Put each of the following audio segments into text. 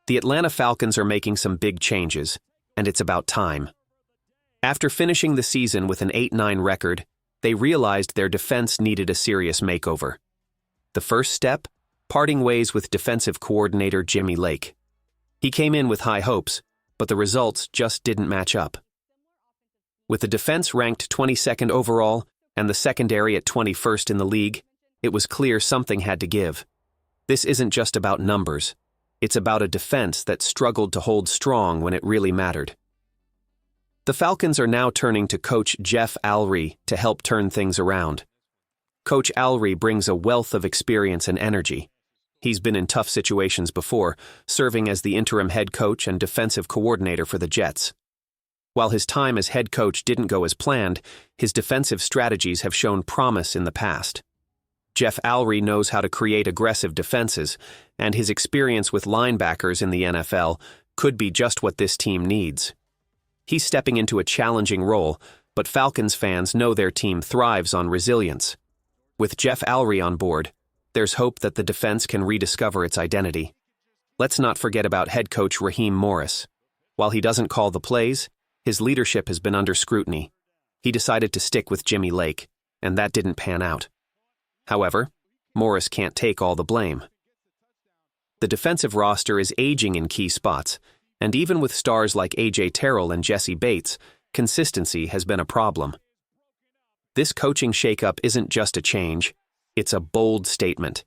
The Atlanta Falcons are making some big changes, and it's about time. After finishing the season with an 8-9 record, they realized their defense needed a serious makeover. The first step? Parting ways with defensive coordinator Jimmy Lake. He came in with high hopes, but the results just didn't match up. With the defense ranked 22nd overall and the secondary at 21st in the league, it was clear something had to give. This isn't just about numbers. It's about a defense that struggled to hold strong when it really mattered. The Falcons are now turning to coach Jeff Alry to help turn things around. Coach Alry brings a wealth of experience and energy. He's been in tough situations before, serving as the interim head coach and defensive coordinator for the Jets. While his time as head coach didn't go as planned, his defensive strategies have shown promise in the past. Jeff Alry knows how to create aggressive defenses, and his experience with linebackers in the NFL could be just what this team needs. He's stepping into a challenging role, but Falcons fans know their team thrives on resilience. With Jeff Alry on board, there's hope that the defense can rediscover its identity. Let's not forget about head coach Raheem Morris. While he doesn't call the plays, his leadership has been under scrutiny. He decided to stick with Jimmy Lake, and that didn't pan out. However, Morris can't take all the blame. The defensive roster is aging in key spots, and even with stars like A.J. Terrell and Jesse Bates, consistency has been a problem. This coaching shakeup isn't just a change, it's a bold statement.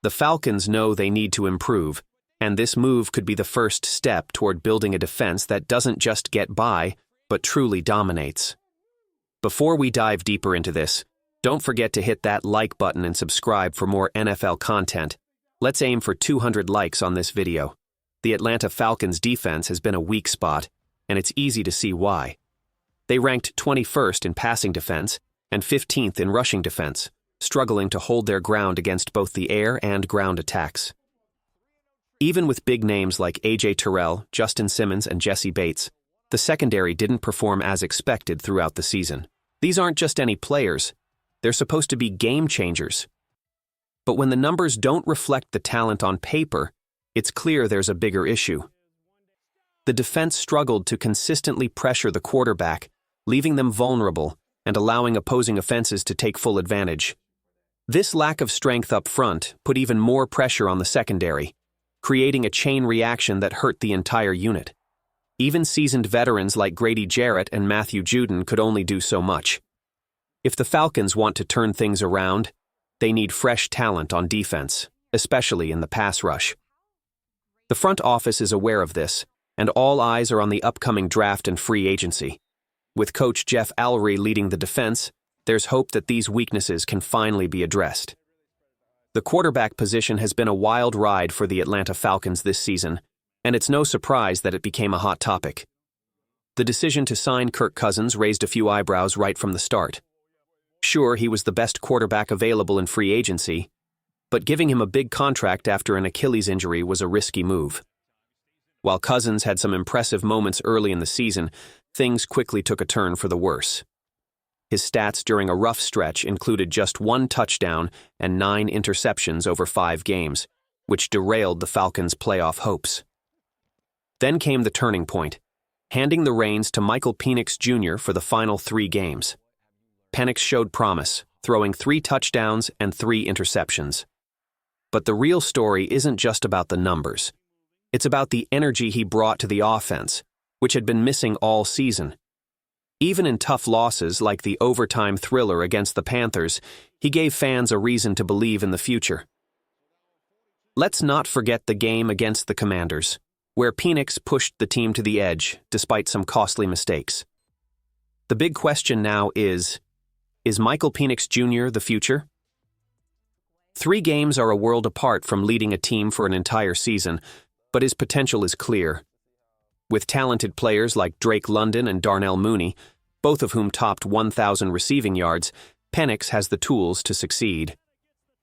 The Falcons know they need to improve, and this move could be the first step toward building a defense that doesn't just get by, but truly dominates. Before we dive deeper into this, don't forget to hit that like button and subscribe for more NFL content. Let's aim for 200 likes on this video. The Atlanta Falcons defense has been a weak spot, and it's easy to see why. They ranked 21st in passing defense and 15th in rushing defense, struggling to hold their ground against both the air and ground attacks. Even with big names like A.J. Terrell, Justin Simmons, and Jesse Bates, the secondary didn't perform as expected throughout the season. These aren't just any players. They're supposed to be game changers. But when the numbers don't reflect the talent on paper, it's clear there's a bigger issue. The defense struggled to consistently pressure the quarterback, leaving them vulnerable and allowing opposing offenses to take full advantage. This lack of strength up front put even more pressure on the secondary, creating a chain reaction that hurt the entire unit. Even seasoned veterans like Grady Jarrett and Matthew Judon could only do so much. If the Falcons want to turn things around, they need fresh talent on defense, especially in the pass rush. The front office is aware of this, and all eyes are on the upcoming draft and free agency. With coach Jeff Alry leading the defense, there's hope that these weaknesses can finally be addressed. The quarterback position has been a wild ride for the Atlanta Falcons this season, and it's no surprise that it became a hot topic. The decision to sign Kirk Cousins raised a few eyebrows right from the start. Sure, he was the best quarterback available in free agency, but giving him a big contract after an Achilles injury was a risky move. While Cousins had some impressive moments early in the season, things quickly took a turn for the worse. His stats during a rough stretch included just 1 touchdown and 9 interceptions over 5 games, which derailed the Falcons' playoff hopes. Then came the turning point, handing the reins to Michael Penix Jr. for the final 3 games. Penix showed promise, throwing 3 touchdowns and 3 interceptions. But the real story isn't just about the numbers. It's about the energy he brought to the offense, which had been missing all season. Even in tough losses like the overtime thriller against the Panthers, he gave fans a reason to believe in the future. Let's not forget the game against the Commanders, where Penix pushed the team to the edge despite some costly mistakes. The big question now is Michael Penix Jr. the future? 3 games are a world apart from leading a team for an entire season, but his potential is clear. With talented players like Drake London and Darnell Mooney, both of whom topped 1,000 receiving yards, Penix has the tools to succeed.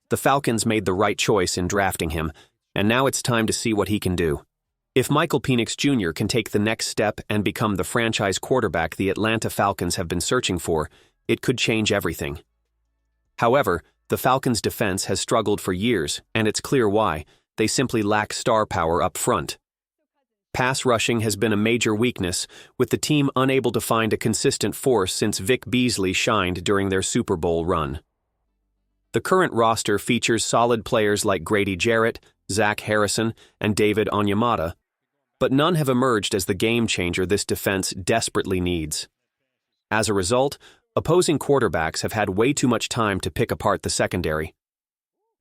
The Falcons made the right choice in drafting him, and now it's time to see what he can do. If Michael Penix Jr. can take the next step and become the franchise quarterback the Atlanta Falcons have been searching for, it could change everything. However, the Falcons' defense has struggled for years, and it's clear why. They simply lack star power up front. Pass rushing has been a major weakness, with the team unable to find a consistent force since Vic Beasley shined during their Super Bowl run. The current roster features solid players like Grady Jarrett, Zach Harrison, and David Onyemata, but none have emerged as the game changer this defense desperately needs. As a result, opposing quarterbacks have had way too much time to pick apart the secondary.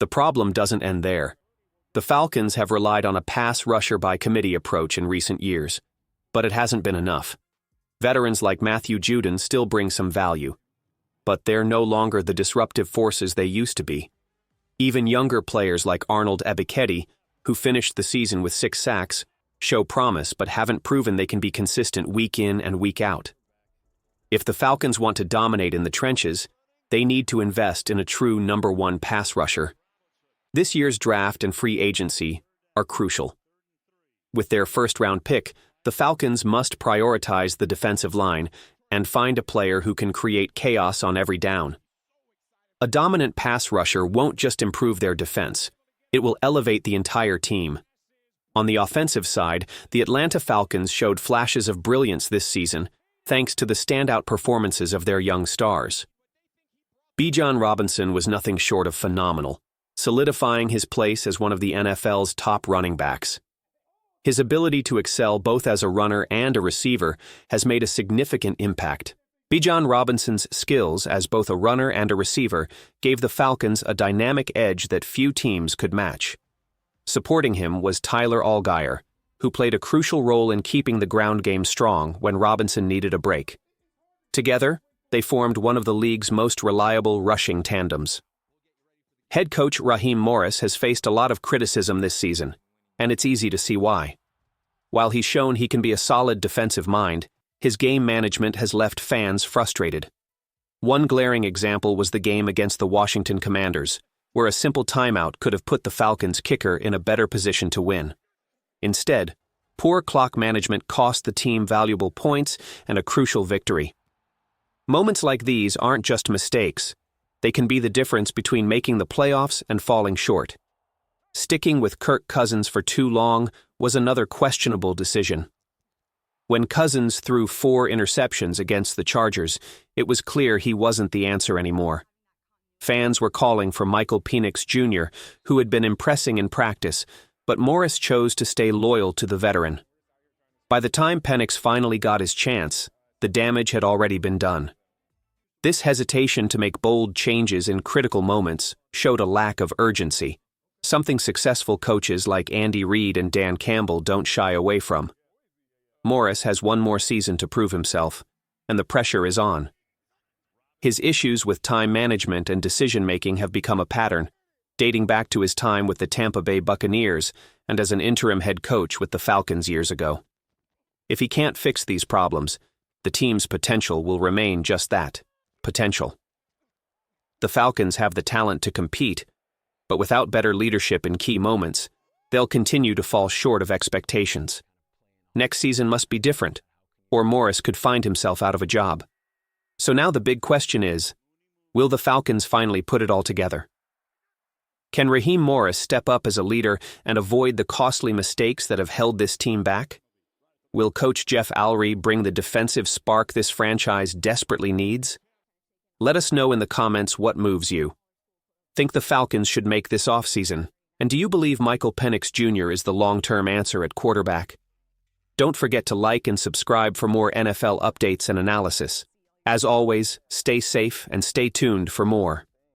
The problem doesn't end there. The Falcons have relied on a pass rusher by committee approach in recent years, but it hasn't been enough. Veterans like Matthew Judon still bring some value, but they're no longer the disruptive forces they used to be. Even younger players like Arnold Ebiketie, who finished the season with 6 sacks, show promise but haven't proven they can be consistent week in and week out. If the Falcons want to dominate in the trenches, they need to invest in a true number 1 pass rusher. This year's draft and free agency are crucial. With their first-round pick, the Falcons must prioritize the defensive line and find a player who can create chaos on every down. A dominant pass rusher won't just improve their defense, it will elevate the entire team. On the offensive side, the Atlanta Falcons showed flashes of brilliance this season, thanks to the standout performances of their young stars. Bijan Robinson was nothing short of phenomenal, solidifying his place as one of the NFL's top running backs. His ability to excel both as a runner and a receiver has made a significant impact. Bijan Robinson's skills as both a runner and a receiver gave the Falcons a dynamic edge that few teams could match. Supporting him was Tyler Allgeier, who played a crucial role in keeping the ground game strong when Robinson needed a break. Together, they formed one of the league's most reliable rushing tandems. Head coach Raheem Morris has faced a lot of criticism this season, and it's easy to see why. While he's shown he can be a solid defensive mind, his game management has left fans frustrated. One glaring example was the game against the Washington Commanders, where a simple timeout could have put the Falcons' kicker in a better position to win. Instead, poor clock management cost the team valuable points and a crucial victory. Moments like these aren't just mistakes. They can be the difference between making the playoffs and falling short. Sticking with Kirk Cousins for too long was another questionable decision. When Cousins threw 4 interceptions against the Chargers, it was clear he wasn't the answer anymore. Fans were calling for Michael Penix Jr., who had been impressing in practice, but Morris chose to stay loyal to the veteran. By the time Penix finally got his chance, the damage had already been done. This hesitation to make bold changes in critical moments showed a lack of urgency, something successful coaches like Andy Reid and Dan Campbell don't shy away from. Morris has one more season to prove himself, and the pressure is on. His issues with time management and decision-making have become a pattern, dating back to his time with the Tampa Bay Buccaneers and as an interim head coach with the Falcons years ago. If he can't fix these problems, the team's potential will remain just that, potential. The Falcons have the talent to compete, but without better leadership in key moments, they'll continue to fall short of expectations. Next season must be different, or Morris could find himself out of a job. So now the big question is, will the Falcons finally put it all together? Can Raheem Morris step up as a leader and avoid the costly mistakes that have held this team back? Will Coach Jeff Alry bring the defensive spark this franchise desperately needs? Let us know in the comments what moves you. Think the Falcons should make this offseason? And do you believe Michael Penix Jr. is the long-term answer at quarterback? Don't forget to like and subscribe for more NFL updates and analysis. As always, stay safe and stay tuned for more.